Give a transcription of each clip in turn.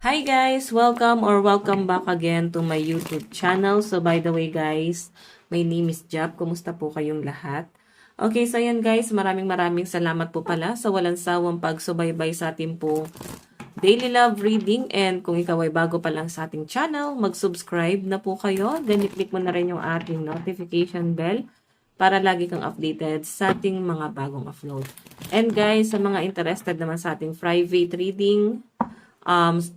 Hi guys! Welcome back again to my YouTube channel. So by the way guys, my name is Jap. Kumusta po kayong lahat? Okay, so ayan guys, maraming salamat po pala sa walang sawang pagsubaybay sa ating po daily love reading. And kung ikaw ay bago pa lang sa ating channel, mag-subscribe na po kayo. Then i-click mo na rin yung ating notification bell para lagi kang updated sa ating mga bagong upload. And guys, sa mga interested naman sa ating private reading,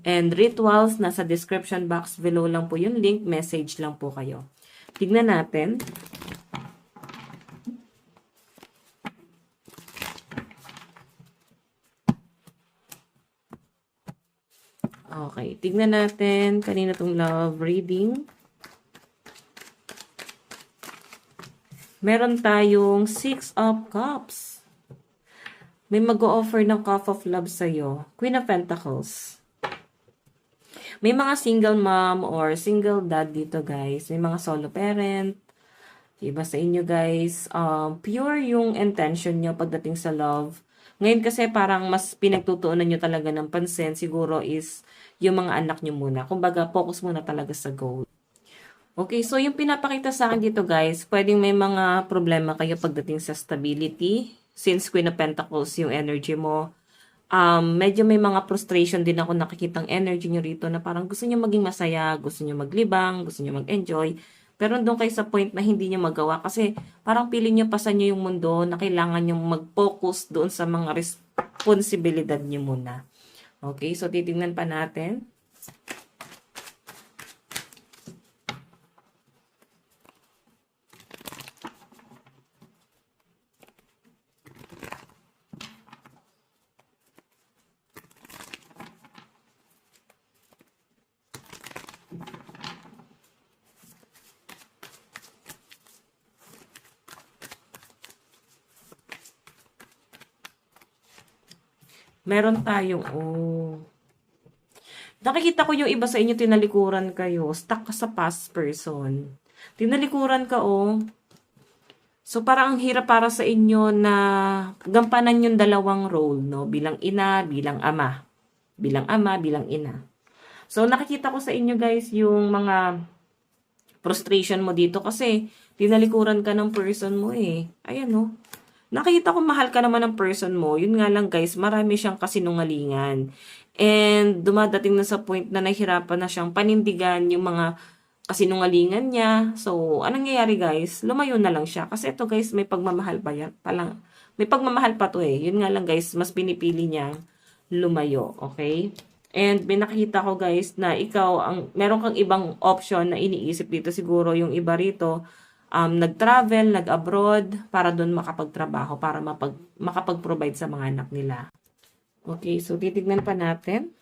and rituals, nasa description box below lang po yung link, message lang po kayo. Tignan natin. Okay, tignan natin kanina tong love reading. Meron tayong 6 of Cups. May mag-o-offer ng cup of love sa'yo. Queen of Pentacles. May mga single mom or single dad dito guys. May mga solo parent. Iba sa inyo guys. Pure yung intention nyo pagdating sa love. Ngayon kasi parang mas pinagtutuunan nyo talaga ng pansin. Siguro is yung mga anak nyo muna. Kumbaga focus muna talaga sa goal. Okay, so yung pinapakita sa akin dito guys, pwedeng may mga problema kayo pagdating sa stability. Since Queen of Pentacles yung energy mo, medyo may mga frustration din ako nakikitang energy nyo rito na parang gusto nyo maging masaya, gusto nyo maglibang, gusto nyo mag-enjoy. Pero doon kayo sa point na hindi nyo magawa kasi parang piling nyo pasan nyo yung mundo na kailangan nyo mag-focus doon sa mga responsibilidad nyo muna. Okay, so titignan pa natin. Meron tayong, nakikita ko yung iba sa inyo, tinalikuran kayo. Stuck ka sa past person. Tinalikuran ka, So, parang ang hirap para sa inyo na gampanan yung dalawang role, no? Bilang ina, bilang ama. Bilang ama, bilang ina. So, nakikita ko sa inyo, guys, yung mga frustration mo dito kasi tinalikuran ka ng person mo, Ayan, no? Nakita ko mahal ka naman ng person mo. Yun nga lang guys, marami siyang kasinungalingan. And dumadating na sa point na nahihirapan na siyang panindigan yung mga kasinungalingan niya. So, anong nangyayari guys? Lumayo na lang siya. Kasi ito guys, may pagmamahal pa yan. May pagmamahal pa to Yun nga lang guys, mas pinipili niyang lumayo. Okay? And may nakita ko guys na ikaw, meron kang ibang option na iniisip dito. Siguro yung iba rito, nag-travel, nag-abroad, para doon makapagtrabaho, para makapag-provide sa mga anak nila. Okay, so titignan pa natin.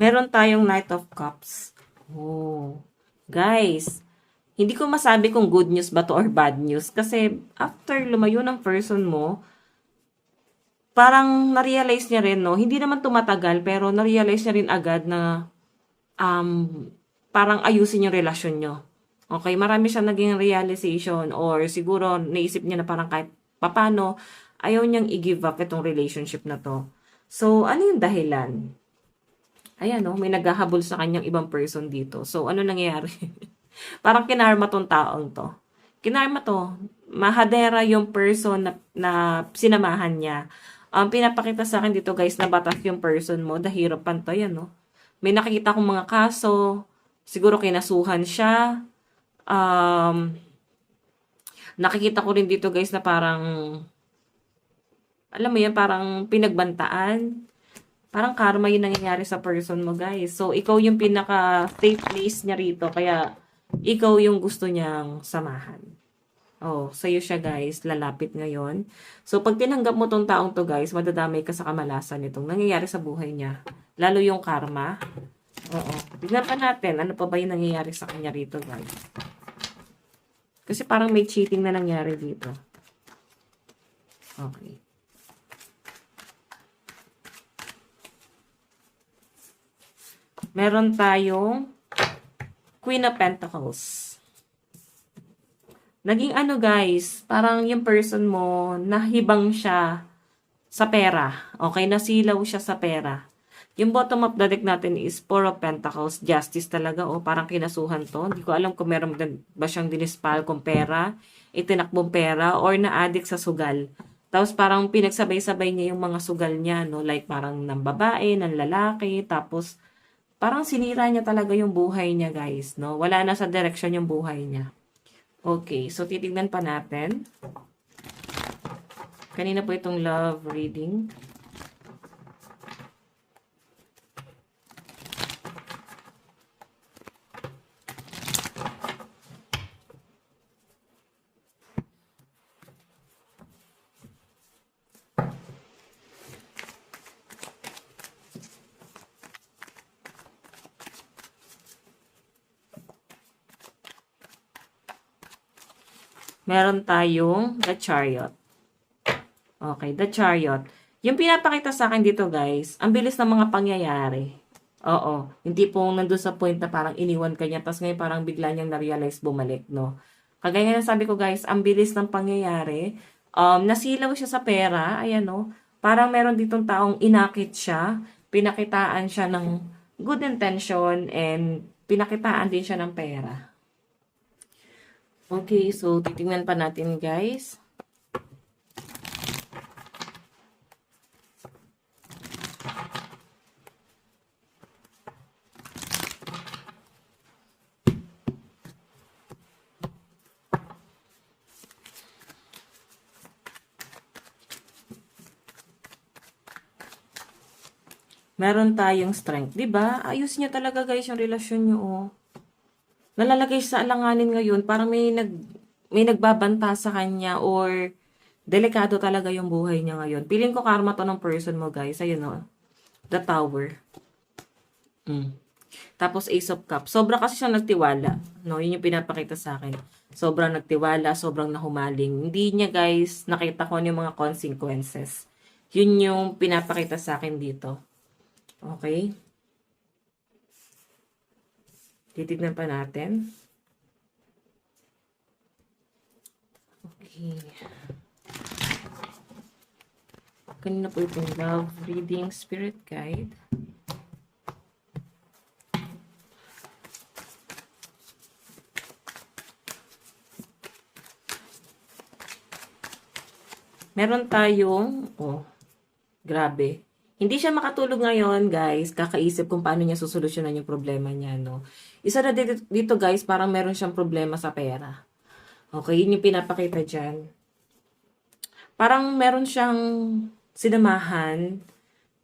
Meron tayong Knight of Cups. Guys, hindi ko masabi kung good news ba to or bad news. Kasi after lumayo ng person mo, parang na-realize niya rin, no? Hindi naman tumatagal, pero na-realize niya rin agad na parang ayusin yung relasyon nyo. Okay, marami siya naging realization or siguro naisip niya na parang kahit papano, ayaw niyang i-give up itong relationship na to. So, ano yung dahilan? Ayan, may naghahabol sa kanyang ibang person dito. So, ano nangyayari? Parang kinarma tong taong to. Kinarma to. Mahadera yung person na sinamahan niya. Pinapakita sa akin dito, guys, na batas yung person mo. Dahirapan to, yan, May nakikita akong mga kaso. Siguro kinasuhan siya. Nakikita ko rin dito, guys, na parang, alam mo yan, parang pinagbantaan. Parang karma yung nangyayari sa person mo, guys. So, ikaw yung pinaka-safe place niya rito. Kaya, ikaw yung gusto niyang samahan. Oh, sa'yo siya guys, lalapit ngayon. So, pag tinanggap mo tong taong to guys, madadamay ka sa kamalasan nitong nangyayari sa buhay niya. Lalo yung karma. Oo. Tignan pa natin, ano pa ba yung nangyayari sa kanya rito guys. Kasi parang may cheating na nangyari dito. Okay. Meron tayong Queen of Pentacles. Naging ano guys, parang yung person mo, nahibang siya sa pera. Okay, nasilaw siya sa pera. Yung bottom of the deck natin is Four of Pentacles, Justice talaga. O parang kinasuhan to. Hindi ko alam kung meron ba siyang dinispal kung pera, itinakbong pera, or na-addict sa sugal. Tapos parang pinagsabay-sabay niya yung mga sugal niya, no? Like parang ng babae, ng lalaki, tapos parang sinira niya talaga yung buhay niya guys, no? Wala na sa direction yung buhay niya. Okay, so titignan pa natin. Kanina po itong love reading. Meron tayong The Chariot. Okay, The Chariot. Yung pinapakita sa akin dito, guys, ang bilis ng mga pangyayari. Oo, hindi pong nandun sa point na parang iniwan ka niya, tapos ngayon parang bigla niyang na-realize bumalik, no? Kagaya nga sabi ko, guys, ang bilis ng pangyayari. Nasilaw siya sa pera, ayan, no? Parang meron ditong taong inakit siya, pinakitaan siya ng good intention, and pinakitaan din siya ng pera. Okay, so titingnan pa natin, guys. Meron tayong strength, 'di ba? Ayos niya talaga, guys, yung relasyon niyo, oh. Nalalagay sa alanganin ngayon, parang may nagbabanta sa kanya or delikado talaga yung buhay niya ngayon. Piling ko karma to ng person mo, guys. Ayun, oh. The Tower. Tapos Ace of Cups. Sobra kasi siya nagtiwala. No, yun yung pinapakita sa akin. Sobrang nagtiwala, sobrang nahumaling. Hindi niya, guys, nakita ko ano yung mga consequences. Yun yung pinapakita sa akin dito. Okay? Titignan pa natin. Okay. Kanina po itong love reading spirit guide. Meron tayong, oh, grabe. Hindi siya makatulog ngayon, guys. Kakaisip kung paano niya susolusyonan yung problema niya, no? Isa na dito, guys, parang meron siyang problema sa pera. Okay, yun yung pinapakita dyan. Parang meron siyang sinamahan,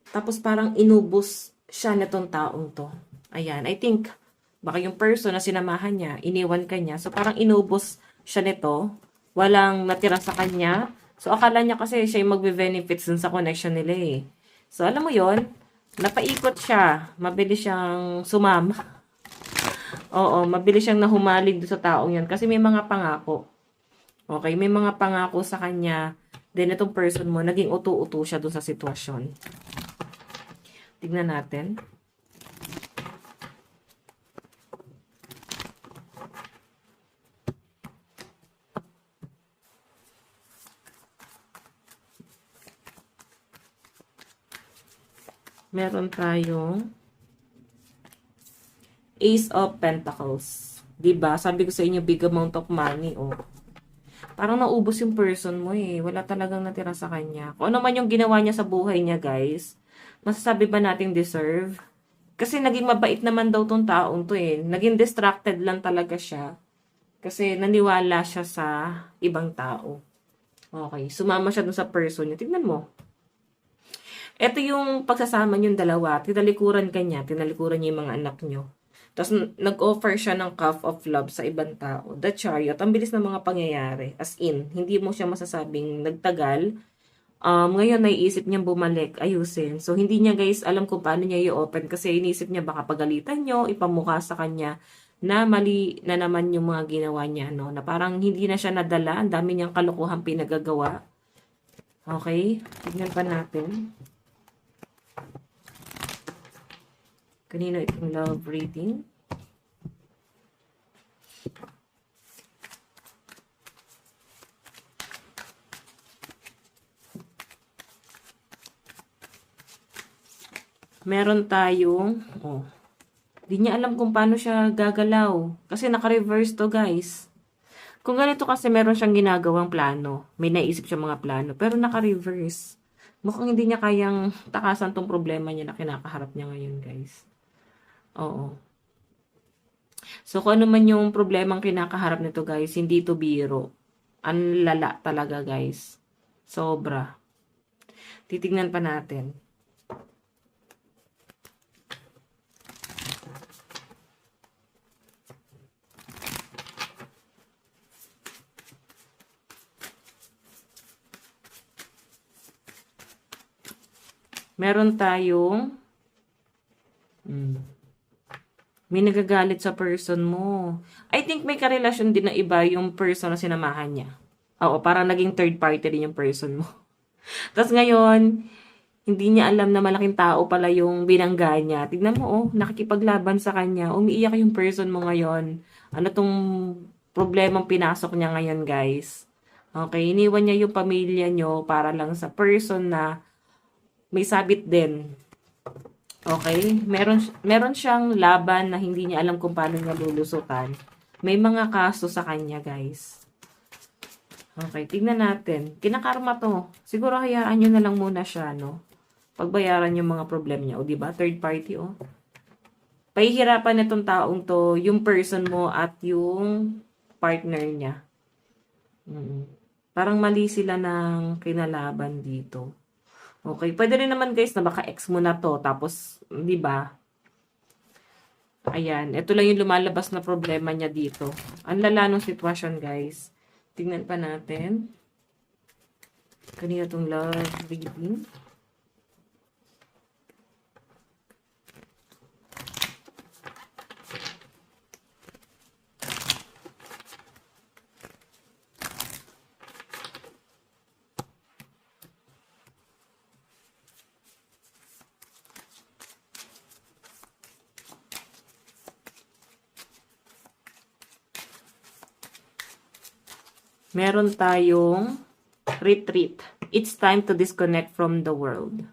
tapos parang inubos siya nitong taong to. Ayan, I think, baka yung person na sinamahan niya, iniwan ka niya. So, parang inubos siya nito. Walang natira sa kanya. So, akala niya kasi siya yung magbe-benefits dun sa connection nila eh. So, alam mo yon, napaikot siya. Mabilis siyang sumama. Oo, mabilis siyang nahumaling doon sa taong yan. Kasi may mga pangako. Okay, may mga pangako sa kanya. Then, itong person mo, naging utu-utu siya doon sa sitwasyon. Tignan natin. Meron tayong Ace of Pentacles. 'Di ba? Sabi ko sa inyo, big amount of money, oh. Parang naubos yung person mo eh. Wala talagang natira sa kanya. Kung ano man yung ginawa niya sa buhay niya, guys, masasabi ba nating deserve? Kasi naging mabait naman daw tong taong to eh. Naging distracted lang talaga siya. Kasi naniwala siya sa ibang tao. Okay. Sumama siya dun sa person niya. Tignan mo. Ito yung pagsasama niyong dalawa. Tinalikuran ka niya. Tinalikuran niya yung mga anak niyo. Tapos, nag-offer siya ng cup of love sa ibang tao. The Chariot, ang bilis ng mga pangyayari. As in, hindi mo siya masasabing nagtagal. Ngayon, naiisip niyang bumalik, ayusin. So, hindi niya guys alam kung paano niya i-open kasi inisip niya baka pagalitan niyo, ipamukha sa kanya na mali na naman yung mga ginawa niya, no? Na parang hindi na siya nadala, ang dami niyang kalokohan pinagagawa. Okay? Tignan pa natin. Kanino itong love reading? Meron tayong, di niya alam kung paano siya gagalaw. Kasi naka-reverse to, guys. Kung ganito kasi meron siyang ginagawang plano. May naisip siya mga plano. Pero naka-reverse. Mukhang hindi niya kayang takasan tong problema niya na kinakaharap niya ngayon, guys. Oo. So, kung ano man yung problemang kinakaharap nito, guys, hindi to biro. Ang lala talaga, guys. Sobra. Titignan pa natin. Meron tayong may nagagalit sa person mo. I think may karelasyon din na iba yung person na sinamahan niya. Oo, parang naging third party din yung person mo. Tapos ngayon, hindi niya alam na malaking tao pala yung binangga niya. Tignan mo, nakikipaglaban sa kanya. Umiiyak yung person mo ngayon. Ano tong problemang pinasok niya ngayon, guys? Okay, iniwan niya yung pamilya niyo para lang sa person na may sabit din. Okay? Meron siyang laban na hindi niya alam kung paano niya lulusutan. May mga kaso sa kanya, guys. Okay, tignan natin. Kinakarma to. Siguro hayaan nyo na lang muna siya, no? Pagbayaran yung mga problem niya. O, diba? Third party, oh. Pahihirapan itong taong to, yung person mo at yung partner niya. Parang mali sila ng kinalaban dito. Okay, pwede rin naman guys na baka ex mo na to, tapos, di ba? Ayan, ito lang yung lumalabas na problema niya dito. Ang lala ng sitwasyon, guys. Tingnan pa natin. Kanina tong love reading. Meron tayong retreat. It's time to disconnect from the world.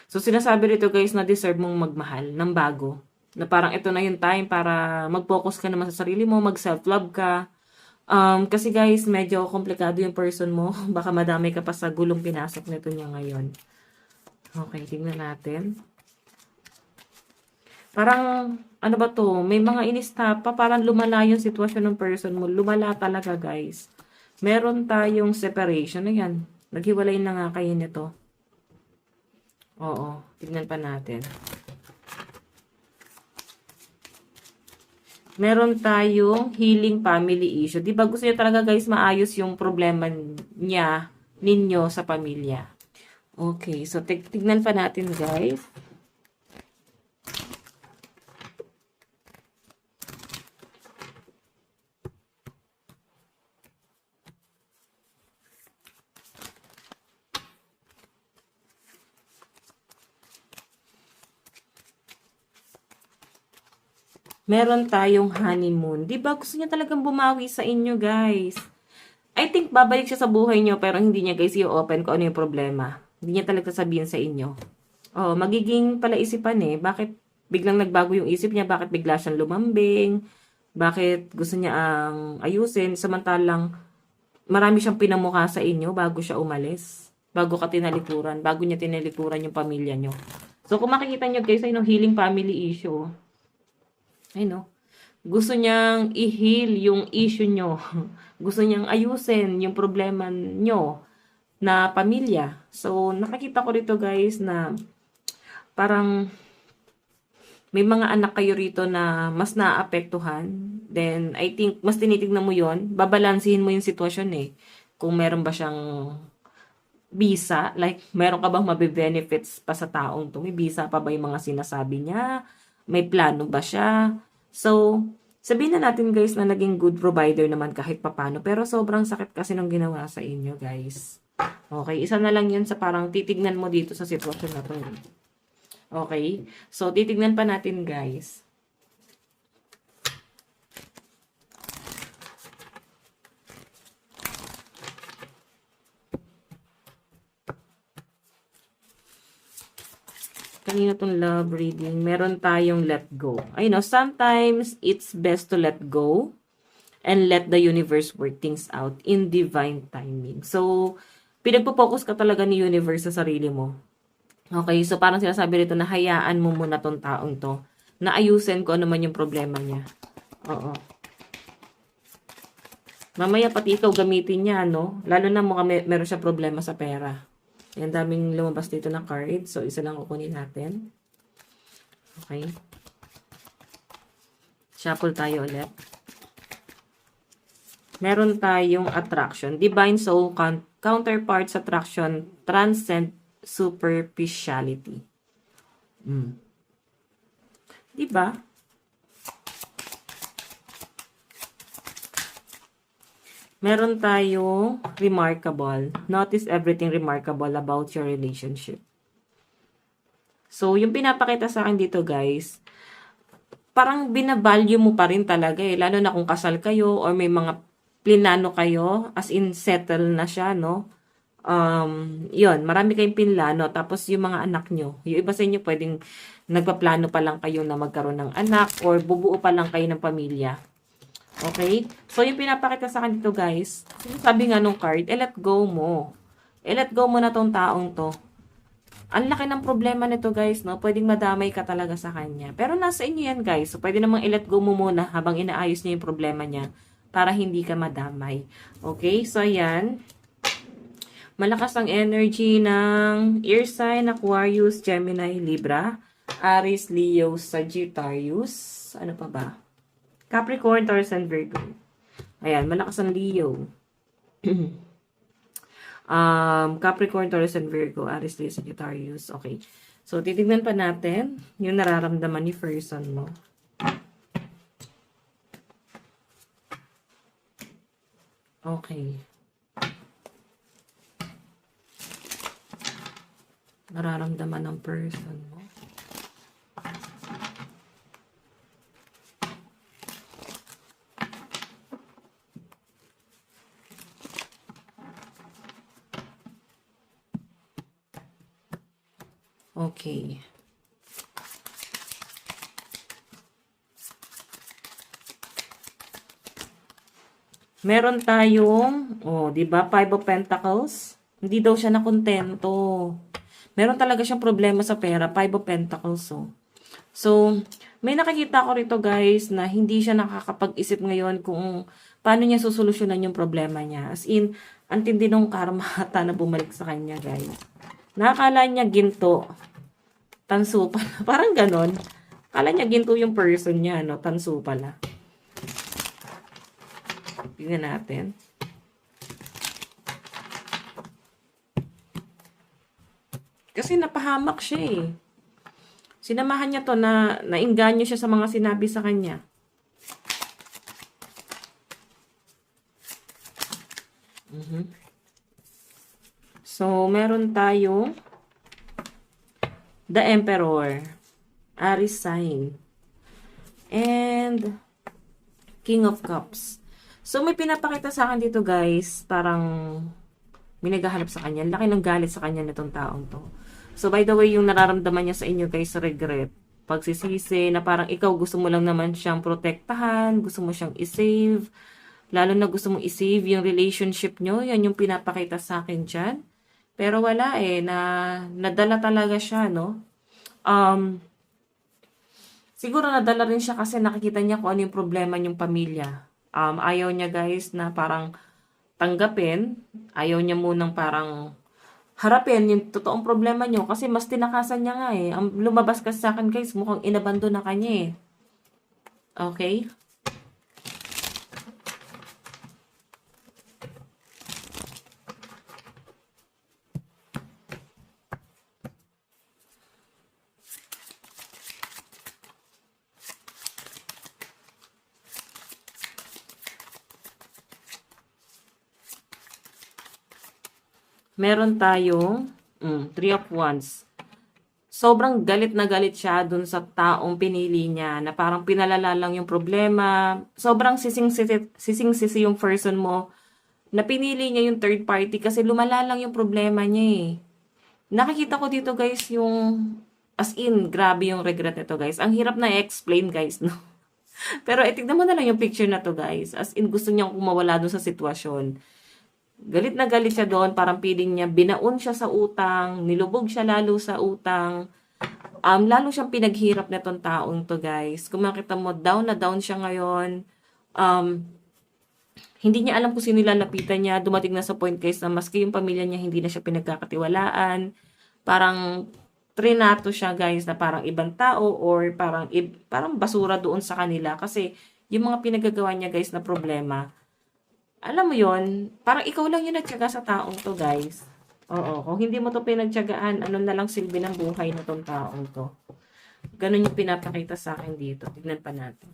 So, sinasabi rito guys na deserve mong magmahal ng bago. Na parang ito na yung time para mag-focus ka naman sa sarili mo, mag-self-love ka. Kasi guys, medyo komplikado yung person mo. Baka madami ka pa sa gulong pinasok nito niya ngayon. Okay, tingnan natin. Parang, ano ba to? May mga inistapa, parang lumala yung sitwasyon ng person mo. Lumala talaga, guys. Meron tayong separation. Ayan, naghiwalay na nga kayo nito. Oo, tignan pa natin. Meron tayong healing family issue. Diba gusto niya talaga, guys, maayos yung problema niya, ninyo sa pamilya. Okay, so tignan pa natin, guys. Meron tayong honeymoon. Diba gusto niya talagang bumawi sa inyo, guys. I think babalik siya sa buhay niyo pero hindi niya guys i-open kung ano yung problema. Hindi niya talaga sabihin sa inyo. Oh, magiging palaisipan eh. Bakit biglang nagbago yung isip niya? Bakit bigla siyang lumambing? Bakit gusto niya ang ayusin? Samantalang marami siyang pinamukha sa inyo bago siya umalis. Bago ka tinalikuran. Bago niya tinalikuran yung pamilya niyo. So kung makikita niyo guys, ay no, healing family issue. Ay no. Gusto niyang i-heal yung issue nyo. Gusto niyang ayusin yung problema nyo na pamilya. So, nakakita ko rito guys na parang may mga anak kayo rito na mas naaapektuhan, then I think mas tinitignan mo yon, babalansihin mo yung sitwasyon eh. Kung meron ba siyang visa, like meron ka bang mabe-benefits pa sa taong to? May visa pa ba yung mga sinasabi niya? May plano ba siya? So, sabihin na natin guys na naging good provider naman kahit papano, pero sobrang sakit kasi nung ginawa sa inyo guys. Okay, isa na lang yun sa parang titignan mo dito sa sitwasyon na to. Okay, so titignan pa natin guys. Kanina tong love reading, meron tayong let go. I know, sometimes it's best to let go and let the universe work things out in divine timing. So, pinagpo-focus ka talaga ni universe sa sarili mo. Okay, so parang sinasabi rito na hayaan mo muna tong taong to na ayusin ko ano man yung problema niya. Oo. Mamaya pati ikaw gamitin niya, no? Lalo na meron siya problema sa pera. Yan, daming lumabas dito na card. So, isa lang kukunin natin. Okay. Shuffle tayo ulit. Meron tayong attraction. Divine soul counterparts attraction. Transcend superficiality. Diba? Meron tayong remarkable. Notice everything remarkable about your relationship. So, yung pinapakita sa akin dito, guys, parang binavalue mo pa rin talaga eh. Lalo na kung kasal kayo or may mga plinano kayo, as in settle na siya, no? Yun, marami kayong pinlano. Tapos yung mga anak nyo, yung iba sa inyo pwedeng nagpaplano pa lang kayo na magkaroon ng anak or bubuo pa lang kayo ng pamilya. Okay? So, yung pinapakita sa akin dito, guys, sabi nga nung card, let go mo. Let go mo na tong taong to. Ang laki ng problema nito, guys, no? Pwedeng madamay ka talaga sa kanya. Pero nasa inyo yan, guys. So, pwede namang i-let go mo muna habang inaayos niya yung problema niya para hindi ka madamay. Okay? So, ayan. Malakas ang energy ng ear sign, Aquarius, Gemini, Libra, Aries, Leo, Sagittarius. Ano pa ba? Capricorn, Taurus, and Virgo. Ayan, malakas ang Leo. Capricorn, Taurus, and Virgo. Aries, Leo, Sagittarius. Okay. So, titignan pa natin yung nararamdaman ni person mo. Okay. Nararamdaman ng person mo. Okay. Meron tayong, di ba, Five of Pentacles. Hindi daw siya nakontento. Meron talaga siyang problema sa pera, Five of Pentacles, oh. So, may nakikita ko rito, guys, na hindi siya nakakapag-isip ngayon kung paano niya susolusyonan yung problema niya. As in, ang tindi ng karma ata na bumalik sa kanya, guys. Nakakala niya ginto. Tanso pala. Parang ganon. Akala niya ginto yung person niya, no? Tanso pala. Tingnan natin. Kasi napahamak siya eh. Sinamahan niya to na nainganyo siya sa mga sinabi sa kanya. So, meron tayong The Emperor, Aries sign, and King of Cups. So, may pinapakita sa akin dito, guys, parang may naghahanap sa kanya. Laki ng galit sa kanya nitong taong to. So, by the way, yung nararamdaman niya sa inyo, guys, regret, pagsisisi, na parang ikaw gusto mo lang naman siyang protektahan, gusto mo siyang isave, lalo na gusto mo isave yung relationship nyo, yan yung pinapakita sa akin dyan. Pero wala eh, nadala talaga siya, no? Siguro nadala rin siya kasi nakikita niya kung ano yung problema niyong pamilya. Ayaw niya, guys, na parang tanggapin. Ayaw niya munang parang harapin yung totoong problema nyo kasi mas tinakasan niya nga eh. Ang lumabas kasi sa akin guys, mukhang inabandon na kanya eh. Okay? Meron tayong Three of Wands. Sobrang galit na galit siya dun sa taong pinili niya na parang pinalala lang yung problema. Sobrang sising-sisi yung person mo na pinili niya yung third party kasi lumala lang yung problema niya eh. Nakikita ko dito guys yung as in, grabe yung regret nito guys. Ang hirap na i-explain guys, no? Pero tignan mo na lang yung picture na to guys. As in, gusto niyang kumawala dun sa sitwasyon. Galit na galit siya doon, parang feeling niya, binaon siya sa utang, nilubog siya lalo sa utang. Lalo siyang pinaghirap na tong taong to guys. Kung makita mo, down na down siya ngayon. Hindi niya alam kung sino lalapitan niya. Dumating na sa point guys na maski yung pamilya niya hindi na siya pinagkakatiwalaan. Parang trinato siya guys na parang ibang tao or parang basura doon sa kanila. Kasi yung mga pinagagawa niya guys na problema, alam mo yon, parang ikaw lang yung nagtyaga sa taong to, guys. Oo, kung hindi mo to pinagtyagaan, ano na lang silbi ng buhay na tong taong to. Ganun yung pinapakita sa akin dito. Tignan pa natin.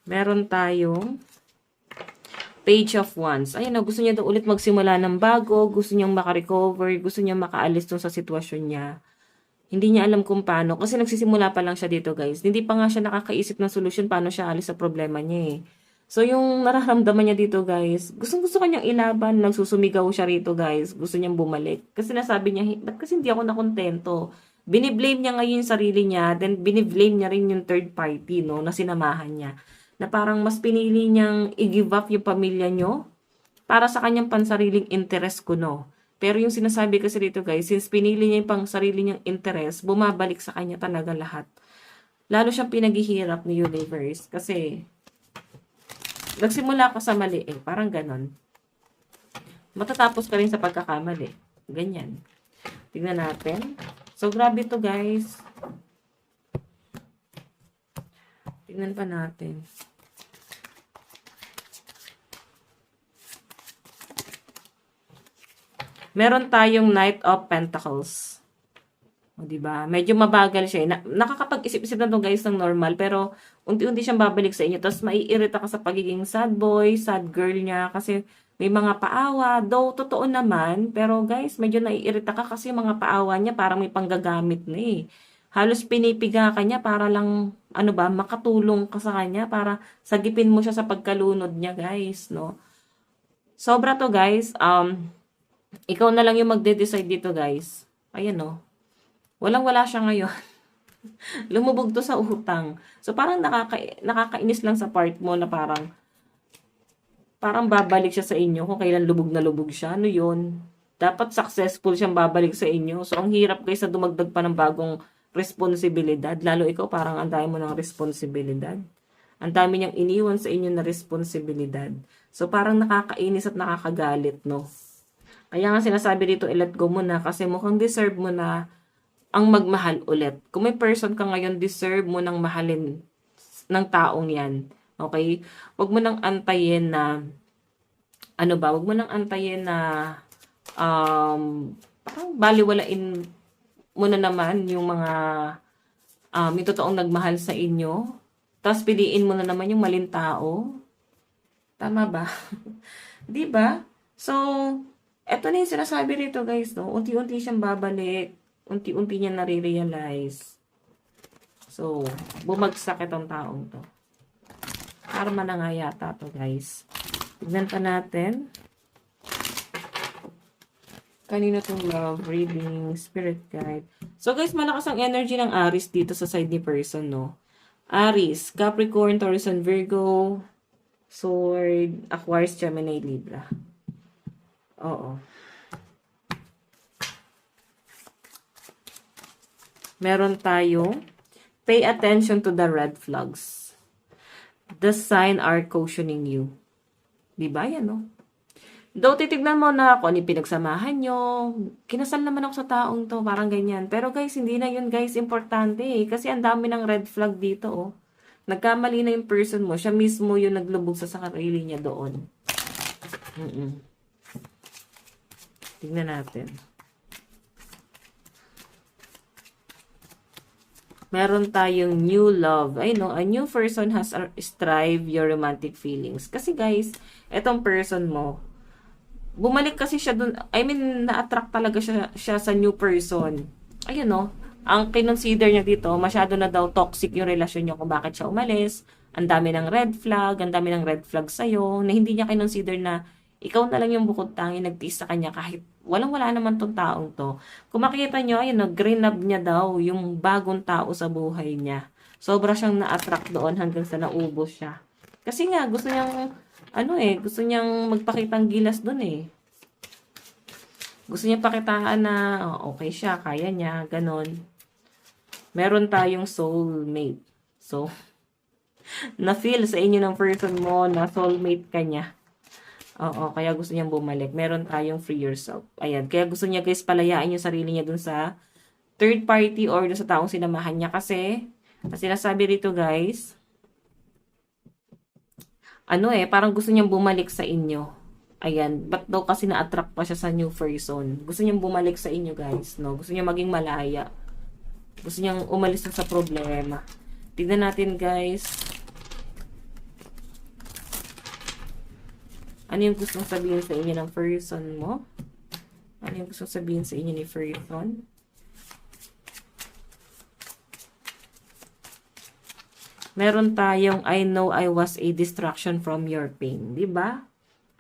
Meron tayong Page of Wands. Ayun na, gusto niya daw ulit magsimula ng bago, gusto niyang makarecover, gusto niyang makaalis dun sa sitwasyon niya. Hindi niya alam kung paano. Kasi nagsisimula pa lang siya dito, guys. Hindi pa nga siya nakakaisip ng solusyon paano siya alis sa problema niya eh. So, yung nararamdaman niya dito, guys, gustong-gusto kanyang ilaban. Nagsusumigaw siya rito, guys. Gusto niyang bumalik. Kasi nasabi niya, ba't kasi hindi ako nakontento? Biniblame niya ngayon yung sarili niya. Then, biniblame niya rin yung third party, no, na sinamahan niya. Na parang mas pinili niyang i-give up yung pamilya niyo para sa kanyang pansariling interest ko, no. Pero yung sinasabi kasi dito guys, since pinili niya yung pang sarili niyang interest, bumabalik sa kanya talaga lahat. Lalo siyang pinaghihirap ni universe kasi nagsimula ka sa mali eh, parang ganon. Matatapos ka rin sa pagkakamali. Ganyan. Tignan natin. So, grabe to guys. Tignan pa natin. Meron tayong Knight of Pentacles. O, diba? Medyo mabagal siya. Nakakapag-isip-isip na to guys ng normal, pero unti-unti siyang babalik sa inyo. Tapos maiirita ka sa pagiging sad boy, sad girl niya, kasi may mga paawa. Though, totoo naman, pero guys, medyo naiirita ka kasi mga paawa niya parang may panggagamit na eh. Halos pinipiga ka niya para lang, ano ba, makatulong ka sa kanya, para sagipin mo siya sa pagkalunod niya guys, no? Sobra to guys, ikaw na lang yung magde-decide dito, guys. Ayan, no. Walang-wala siya ngayon. Lumubog to sa utang. So, parang nakakainis lang sa part mo na parang babalik siya sa inyo kung kailan lubog na lubog siya. Ano yun? Dapat successful siyang babalik sa inyo. So, ang hirap, guys, na dumagdag pa ng bagong responsibilidad. Lalo ikaw, parang ang dami mo ng responsibilidad. Ang dami niyang iniwan sa inyo na responsibilidad. So, parang nakakainis at nakakagalit, no? Kaya nga sinasabi dito, i-let go mo na kasi mukhang deserve mo na ang magmahal ulit. Kung may person ka ngayon, deserve mo nang mahalin ng taong yan. Okay? Huwag mo nang antayin na, ano ba, huwag mo nang antayin na, parang baliwalain mo na naman yung mga, yung totoong nagmahal sa inyo. Tapos piliin mo na naman yung maling tao. Tama ba? Di ba? So, eto na yung sinasabi rito guys, no? Unti-unti siyang babalik. Unti-unti niya nare-realize. So, bumagsak itong taong to. Karma na nga yata to guys. Tignan pa natin. Kanina tong love, reading, spirit guide. So guys, malakas ang energy ng Aries dito sa side ni person, no? Aries, Capricorn, Taurus, and Virgo, Sword, Aquarius, Gemini, Libra. Oo. Meron tayong pay attention to the red flags. The sign are cautioning you. Diba yan, no? Though titignan mo na kung ano yung pinagsamahan nyo, kinasal naman ako sa taong to, parang ganyan. Pero guys, hindi na yun guys, importante eh. Kasi ang dami ng red flag dito, oh. Nagkamali na yung person mo, siya mismo yung naglubog sa sarili niya doon. Tingnan natin. Meron tayong new love. I know, a new person has strive your romantic feelings. Kasi guys, etong person mo, bumalik kasi siya dun, I mean, na-attract talaga siya sa new person. Ayun no, ang kinonsider niya dito, masyado na daw toxic yung relasyon niyo kung bakit siya umalis. Ang dami ng red flag, ang dami ng red flag sa'yo, na hindi niya kinonsider na ikaw na lang yung bukod tangi nagtiis sa kanya kahit walang-wala naman tong taong to. Kung makikita nyo, ayun, nag-green up niya daw yung bagong tao sa buhay niya. Sobra siyang na-attract doon hanggang sa naubos siya. Kasi nga, gusto niyang, gusto niyang magpakitang gilas doon eh. Gusto niya pakitaan na okay siya, kaya niya, ganon. Meron tayong soulmate. So, na-feel sa inyo ng person mo na soulmate ka niya. Oo, kaya gusto niyang bumalik. Meron tayong free yourself. Ayan, kaya gusto niya guys palayaan yung sarili niya dun sa third party or dun sa taong sinamahan niya. Kasi, sinasabi rito guys, parang gusto niyang bumalik sa inyo. Ayan, ba't daw kasi na-attract pa siya sa new person? Gusto niyang bumalik sa inyo guys, no? Gusto niyang maging malaya. Gusto niyang umalis na sa problema. Tignan natin guys. Ano yung gustong sabihin sa inyo ng person mo? Ano yung gustong sabihin sa inyo ni person? Meron tayong I know I was a distraction from your pain. Diba?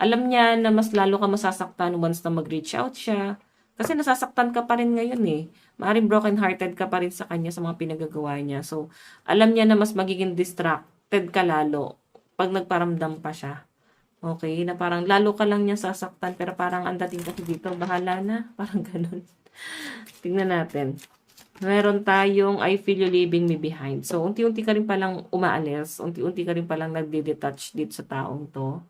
Alam niya na mas lalo ka masasaktan once na mag-reach out siya. Kasi nasasaktan ka pa rin ngayon eh. Maaring broken-hearted ka pa rin sa kanya sa mga pinagagawa niya. So, alam niya na mas magiging distracted ka lalo pag nagparamdam pa siya. Okay, na parang lalo ka lang niya sasaktan pero parang ang dating kasi dito, bahala na. Parang ganun. Tingnan natin. Meron tayong I feel you leaving me behind. So, unti-unti ka rin palang umaalis. Unti-unti ka rin palang nagde-detach dito sa taong to.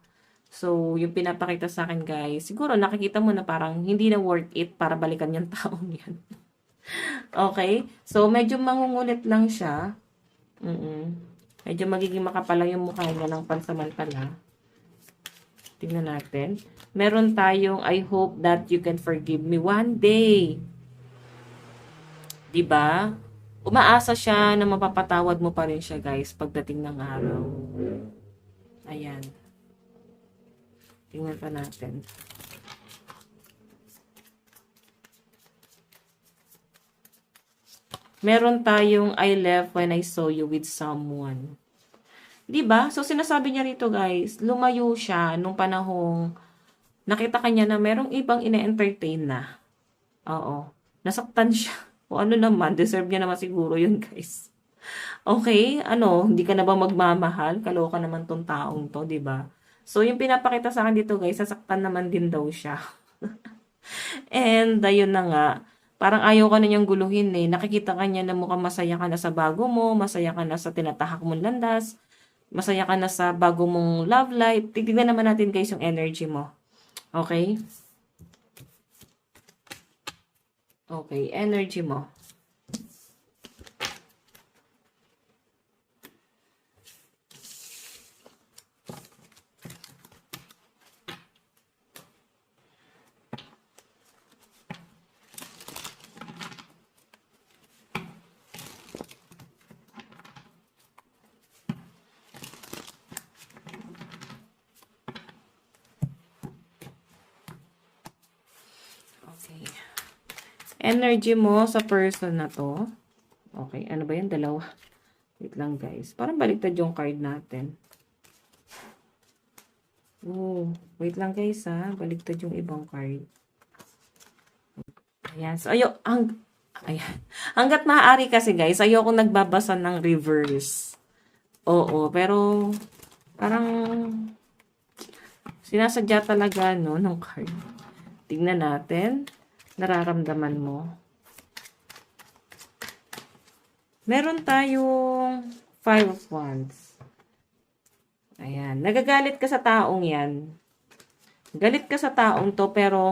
So, yung pinapakita sa akin guys, siguro nakikita mo na parang hindi na worth it para balikan yung taong yan. Okay? So, medyo mangungulit lang siya. Medyo magiging makapal lang yung mukha niya ng pansamantala. Tingnan natin. Meron tayong I hope that you can forgive me one day. Diba? Umaasa siya na mapapatawad mo pa rin siya guys pagdating ng araw. Ayan. Tingnan pa natin. Meron tayong I left when I saw you with someone. Diba? So, sinasabi niya rito guys, lumayo siya nung panahong nakita kanya na merong ibang ine-entertain na. Oo. Nasaktan siya. O ano naman, deserve niya naman siguro yun guys. Okay, hindi ka na ba magmamahal? Kaloka naman tong taong to, diba? So, yung pinapakita sa akin dito guys, sasaktan naman din daw siya. And, ayun na nga. Parang ayaw ka na niyang guluhin eh. Nakikita ka niya na mukhang masaya ka na sa bago mo, masaya ka na sa tinatahak mong landas, masaya ka na sa bago mong love life. Tignan naman natin guys yung energy mo. Okay? Okay, energy mo. Okay. Energy mo sa person na to. Okay, ano ba yan? Dalawa. Wait lang guys. Parang baliktad yung card natin. Oh, wait lang guys ha. Baliktad yung ibang card. Ayan. So, ayan. Hanggat maaari kasi guys, ayoko nagbabasa ng reverse. Oo, pero parang sinasadya talaga no ng card. Tingnan natin. Nararamdaman mo. Meron tayong 5 of Wands. Ayan. Nagagalit ka sa taong yan. Galit ka sa taong to, pero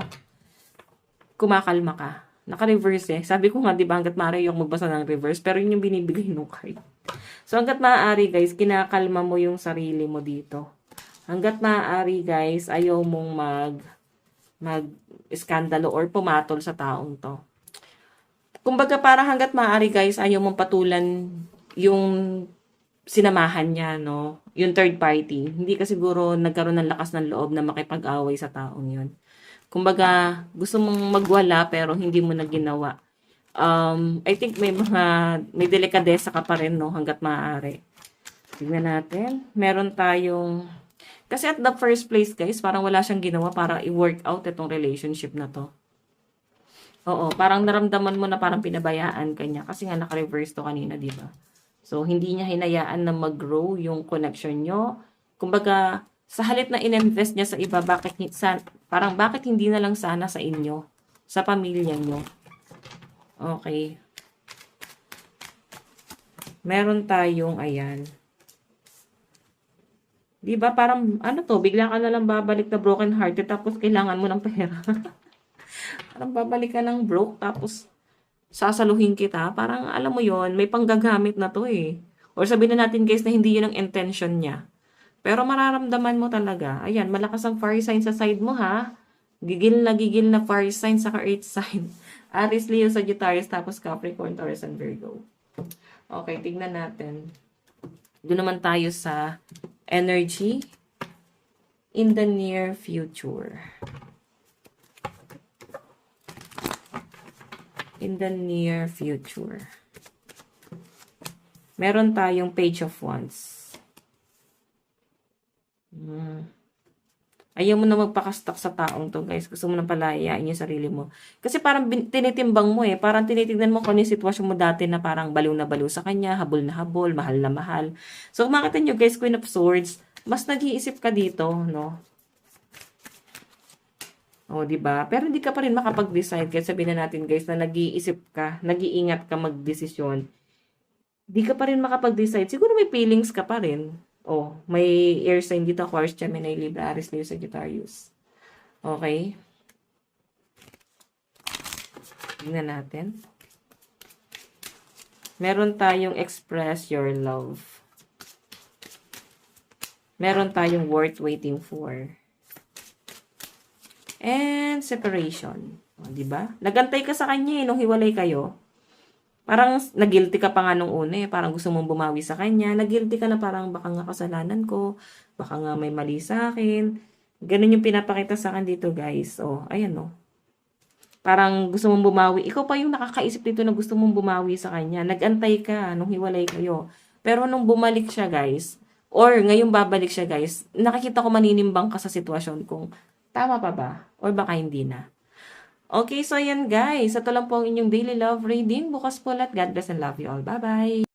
kumakalma ka. Naka-reverse eh. Sabi ko nga, di ba, hanggat maaari yung magbasa ng reverse, pero yun yung binibigay nung card. So, hanggat maaari, guys, kinakalma mo yung sarili mo dito. Hanggat maaari, guys, ayaw mong mag-iskandalo or pumatol sa taong to. Kumbaga, parang hanggat maaari, guys, ayaw mong patulan yung sinamahan niya, no? Yung third party. Hindi ka siguro nagkaroon ng lakas ng loob na makipag-away sa taong yun. Kumbaga, gusto mong magwala pero hindi mo na ginawa. I think may delikadesa ka pa rin, no? Hanggat maaari. Tignan natin. Meron tayong, kasi at the first place, guys, parang wala siyang ginawa para i-work out itong relationship na to. Oo, parang naramdaman mo na parang pinabayaan ka niya. Kasi nga naka-reverse to kanina, di ba? So, hindi niya hinayaan na mag-grow yung connection nyo. Kumbaga, sa halip na ininvest niya sa iba, bakit hindi na lang sana sa inyo, sa pamilya nyo. Okay. Meron tayong, ayan. Diba, parang, ano to, bigla ka na lang babalik na broken hearted, tapos kailangan mo ng pera. Parang babalik ka ng broke, tapos sasaluhin kita. Parang, alam mo yon, may panggagamit na to eh. Or sabihin na natin guys na hindi yun ang intention niya. Pero mararamdaman mo talaga. Ayan, malakas ang fire sign sa side mo ha. Gigil na fire sign sa earth sign. Aries, Leo, Sagittarius, tapos Capricorn, Taurus, and Virgo. Okay, tignan natin. Doon naman tayo sa energy in the near future. In the near future. Meron tayong Page of Wands. Ayaw mo na magpakastak sa taong to, guys. Gusto mo na palayain yung sarili mo. Kasi parang tinitimbang mo eh. Parang tinitignan mo kung ano yung sitwasyon mo dati na parang baliw na baliw sa kanya, habol na habol, mahal na mahal. So, kung makita nyo, guys, Queen of Swords, mas nag-iisip ka dito, no? O, diba? Pero hindi ka pa rin makapag-decide. Kaya sabihin na natin, guys, na nag-iisip ka, nag-iingat ka mag-desisyon. Hindi ka pa rin makapag-decide. Siguro may feelings ka pa rin. Oh, may air sign dito, Aquarius, Gemini, Libra, Aries, Leo, Sagittarius. Okay? Tingnan natin. Meron tayong express your love. Meron tayong worth waiting for. And separation. O, diba? Nagantay ka sa kanya nung hiwalay kayo. Parang nagilty ka pa nga nung una eh. Parang gusto mong bumawi sa kanya. Nagilty ka na parang baka nga kasalanan ko. Baka nga may mali sa akin. Ganun yung pinapakita sa akin dito, guys. O, ayan o. Parang gusto mong bumawi. Ikaw pa yung nakakaisip dito na gusto mong bumawi sa kanya. Nagantay ka nung hiwalay kayo. Pero nung bumalik siya, guys, or ngayong babalik siya, guys, nakikita ko maninimbang ka sa sitwasyon kung tama pa ba? Or baka hindi na. Okay, so yan guys. Ito lang po ang inyong daily love reading. Bukas po lahat. God bless and love you all. Bye-bye!